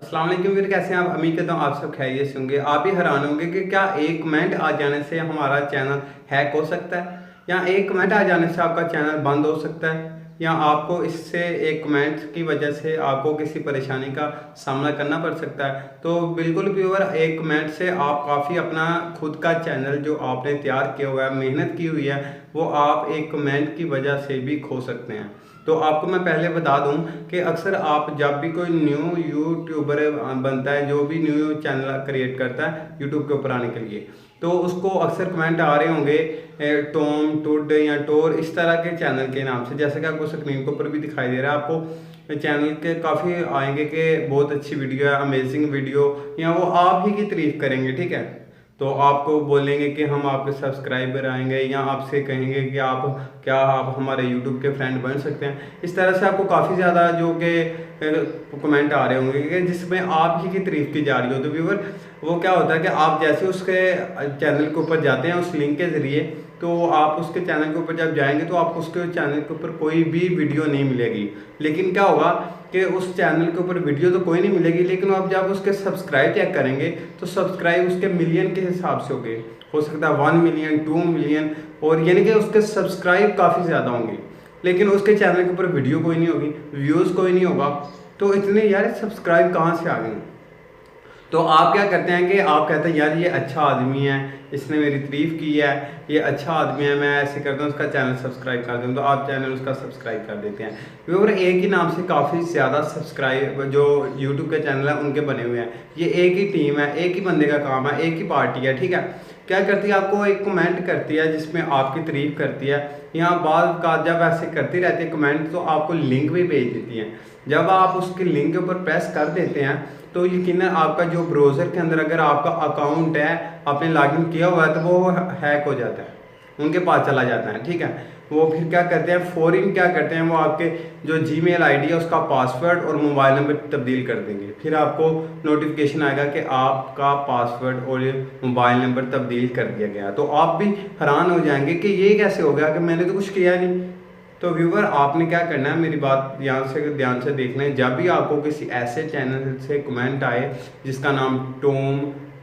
अस्सलाम वालेकुम वीर, कैसे हैं आप? उम्मीद करता हूँ आप सब खैरियत से होंगे। आप भी हैरान होंगे कि क्या एक कमेंट आ जाने से हमारा चैनल हैक हो सकता है, या एक कमेंट आ जाने से आपका चैनल बंद हो सकता है, या आपको इससे एक कमेंट की वजह से आपको किसी परेशानी का सामना करना पड़ सकता है। तो बिल्कुल व्यूअर, एक कमेंट से आप काफ़ी अपना खुद का चैनल जो आपने तैयार किया हुआ है, मेहनत की हुई है, वो आप एक कमेंट की वजह से भी खो सकते हैं। तो आपको मैं पहले बता दूं कि अक्सर आप जब भी कोई न्यू यूट्यूबर बनता है, जो भी न्यू चैनल क्रिएट करता है यूट्यूब के ऊपर आने के लिए, तो उसको अक्सर कमेंट आ रहे होंगे टॉम टुड या टोर, इस तरह के चैनल के नाम से। जैसे कि आपको स्क्रीन के ऊपर भी दिखाई दे रहा है, आपको चैनल के काफ़ी आएंगे कि बहुत अच्छी वीडियो है, अमेजिंग वीडियो, या वो आप ही की तारीफ करेंगे। ठीक है, तो आपको बोलेंगे कि हम आपके सब्सक्राइबर आएंगे, या आपसे कहेंगे कि आप हमारे यूट्यूब के फ्रेंड बन सकते हैं। इस तरह से आपको काफ़ी ज़्यादा जो कि कमेंट आ रहे होंगे कि जिसमें आप ही की तारीफ की जा रही हो। तो व्यूअर, वो क्या होता है कि आप जैसे उसके चैनल के ऊपर जाते हैं उस लिंक के ज़रिए, तो आप उसके चैनल के ऊपर जब जाएंगे तो आपको उसके चैनल के ऊपर कोई भी वीडियो नहीं मिलेगी। लेकिन क्या होगा कि उस चैनल के ऊपर वीडियो तो कोई नहीं मिलेगी, लेकिन आप जब उसके सब्सक्राइब चेक करेंगे तो सब्सक्राइब उसके मिलियन के हिसाब से होंगे, हो सकता है 1 मिलियन 2 मिलियन, और यानी कि उसके सब्सक्राइब काफ़ी ज़्यादा होंगे, लेकिन उसके चैनल के ऊपर वीडियो कोई नहीं होगी, व्यूज़ कोई नहीं होगा। तो इतने यार सब्सक्राइब कहाँ से आ गए? तो आप क्या करते हैं कि आप कहते हैं यार ये अच्छा आदमी है, इसने मेरी तारीफ़ की है, ये अच्छा आदमी है, मैं ऐसे करता हूँ उसका चैनल सब्सक्राइब कर दूँ, तो आप चैनल उसका सब्सक्राइब कर देते हैं। व्यूअर, एक ही नाम से काफ़ी ज़्यादा सब्सक्राइब जो यूट्यूब के चैनल है उनके बने हुए हैं। ये एक ही टीम है, एक ही बंदे का काम है, एक ही पार्टी है। ठीक है, क्या करती है, आपको एक कमेंट करती है जिसमें आपकी तारीफ़ करती है, यहाँ बाद का जब ऐसे करती रहती है कमेंट, तो आपको लिंक भी भेज देती हैं। जब आप उसके लिंक के ऊपर प्रेस कर देते हैं तो यकीनन आपका जो ब्राउज़र के अंदर अगर आपका अकाउंट है, आपने लॉगिन किया हुआ है, तो वो हैक हो जाता है, उनके पास चला जाता है। ठीक है, वो फिर क्या करते हैं, फ़ौरन क्या करते हैं, वो आपके जो जीमेल आईडी है उसका पासवर्ड और मोबाइल नंबर तब्दील कर देंगे। फिर आपको नोटिफिकेशन आएगा कि आपका पासवर्ड और मोबाइल नंबर तब्दील कर दिया गया। तो आप भी हैरान हो जाएंगे कि ये कैसे हो गया, कि मैंने तो कुछ किया नहीं। तो व्यूवर, आपने क्या करना है, मेरी बात यहाँ से ध्यान से देख लें। जब भी आपको किसी ऐसे चैनल से कमेंट आए जिसका नाम टॉम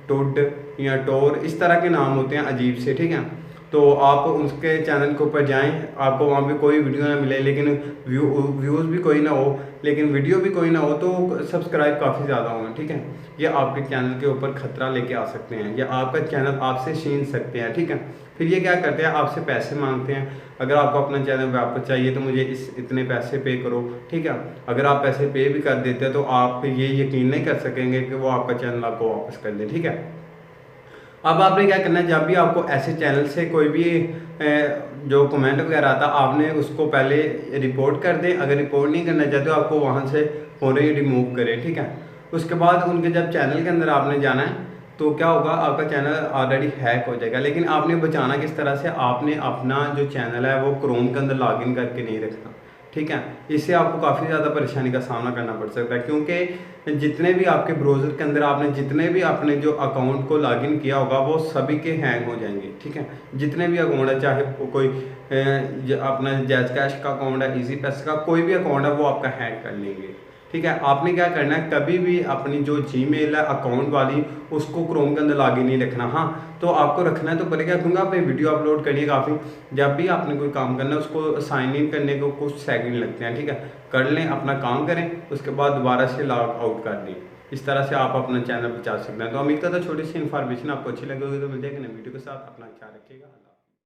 टुड या टोर, इस तरह के नाम होते हैं अजीब से, ठीक है, तो आप उसके चैनल के ऊपर जाएं, आपको वहाँ पे कोई वीडियो ना मिले, लेकिन व्यूज़ भी कोई ना हो, लेकिन वीडियो भी कोई ना हो, तो सब्सक्राइब काफ़ी ज़्यादा होंगे। ठीक है, ये आपके चैनल के ऊपर खतरा लेके आ सकते हैं, या आपका चैनल आपसे छीन सकते हैं। ठीक है, फिर ये क्या करते हैं, आपसे पैसे मांगते हैं। अगर आपको अपना चैनल वापस चाहिए तो मुझे इतने पैसे पे करो। ठीक है, अगर आप पैसे पे भी कर देते हैं तो आप ये यकीन नहीं कर सकेंगे कि वो आपका चैनल आपको वापस कर दे। ठीक है, अब आपने क्या करना है, जब भी आपको ऐसे चैनल से कोई भी जो कमेंट वगैरह आता, आपने उसको पहले रिपोर्ट कर दें। अगर रिपोर्ट नहीं करना चाहते तो आपको वहाँ से फ़ौरन ही रिमूव करें। ठीक है, उसके बाद उनके जब चैनल के अंदर आपने जाना है तो क्या होगा, आपका चैनल ऑलरेडी हैक हो जाएगा। लेकिन आपने बचाना किस तरह से, आपने अपना जो चैनल है वो क्रोम के अंदर लॉगिन करके नहीं रखना। ठीक है, इससे आपको काफ़ी ज़्यादा परेशानी का सामना करना पड़ सकता है, क्योंकि जितने भी आपके ब्राउज़र के अंदर आपने जितने भी अपने जो अकाउंट को लॉगिन किया होगा वो सभी के हैंग हो जाएंगे। ठीक है, जितने भी अकाउंट है, चाहे कोई अपना जैज़ कैश का अकाउंट है, इजी पैसे का कोई भी अकाउंट है, वो आपका हैक कर लेंगे। ठीक है, आपने क्या करना है, कभी भी अपनी जो जीमेल है अकाउंट वाली, उसको क्रोम के अंदर लॉगिन नहीं रखना। हाँ, तो आपको रखना है तो पड़ेगा, क्योंकि आपने वीडियो अपलोड करनी है काफ़ी। जब भी आपने कोई काम करना है उसको साइन इन करने को कुछ सेकंड लगते हैं। ठीक है, कर लें, अपना काम करें, उसके बाद दोबारा से लॉग आउट कर दें। इस तरह से आप अपना चैनल बचा सकते हैं। तो उम्मीद करता हूं छोटी सी इन्फॉर्मेशन आपको अच्छी लगी होगी। तो मिलते हैं नई वीडियो के साथ, अपना ख्याल रखिएगा।